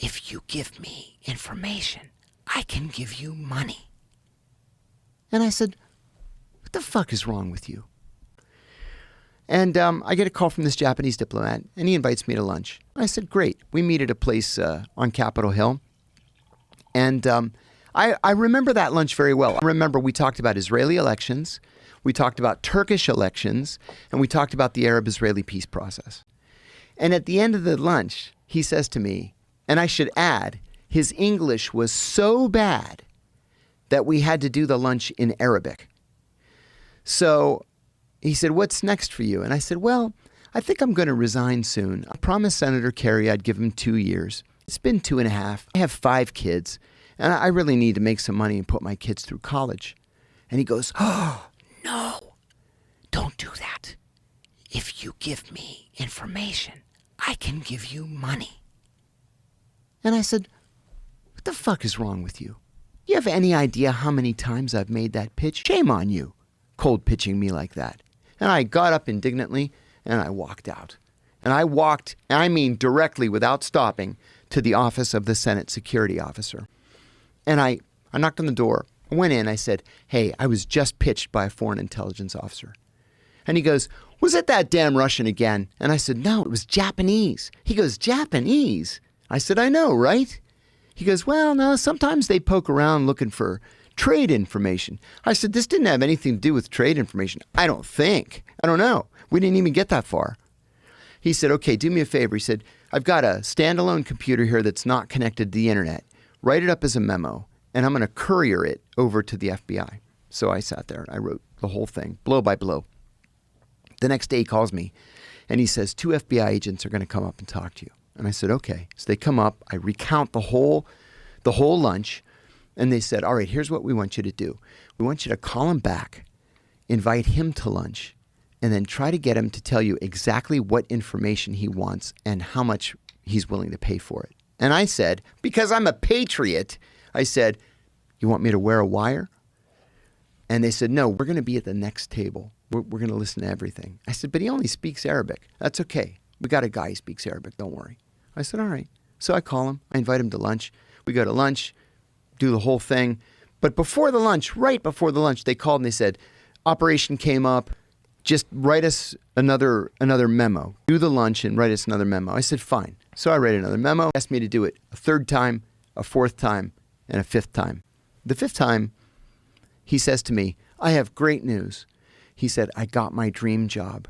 if you give me information, I can give you money. And I said, what the fuck is wrong with you? And I get a call from this Japanese diplomat, and he invites me to lunch. I said, great. We meet at a place on Capitol Hill. And I remember that lunch very well. I remember we talked about Israeli elections, we talked about Turkish elections, and we talked about the Arab-Israeli peace process. And at the end of the lunch, he says to me, and I should add, his English was so bad that we had to do the lunch in Arabic. So he said, what's next for you? And I said, well, I think I'm going to resign soon. I promised Senator Kerry I'd give him 2 years. It's been 2.5. I have 5 kids, and I really need to make some money and put my kids through college. And he goes, oh, no, don't do that. If you give me information, I can give you money. And I said, what the fuck is wrong with you? You have any idea how many times I've made that pitch? Shame on you, cold pitching me like that. And I got up indignantly and I walked out. And I walked, I mean directly without stopping, to the office of the Senate security officer. And I knocked on the door. I went in, I said, hey, I was just pitched by a foreign intelligence officer. And he goes, was it that damn Russian again? And I said, no, it was Japanese. He goes, Japanese? I said, I know, right? He goes, well, no, sometimes they poke around looking for trade information. I said, this didn't have anything to do with trade information. I don't think. I don't know. We didn't even get that far. He said, okay, do me a favor. He said, I've got a standalone computer here that's not connected to the internet. Write it up as a memo, and I'm going to courier it over to the FBI. So I sat there and I wrote the whole thing, blow by blow. The next day he calls me and he says, 2 FBI agents are going to come up and talk to you. And I said, okay. So they come up, I recount the whole lunch, and they said, all right, here's what we want you to do. We want you to call him back, invite him to lunch, and then try to get him to tell you exactly what information he wants and how much he's willing to pay for it. And I said, because I'm a patriot, I said, you want me to wear a wire? And they said, no, we're going to be at the next table. We're going to listen to everything. I said, but he only speaks Arabic. That's okay. We got a guy who speaks Arabic. Don't worry. I said, all right. So I call him. I invite him to lunch. We go to lunch, do the whole thing. But before the lunch, right before the lunch, they called and they said, operation came up. Just write us another memo. Do the lunch and write us another memo. I said, fine. So I write another memo. He asked me to do it a 3rd time, a 4th time, and a 5th time. The 5th time, he says to me, I have great news. He said, I got my dream job.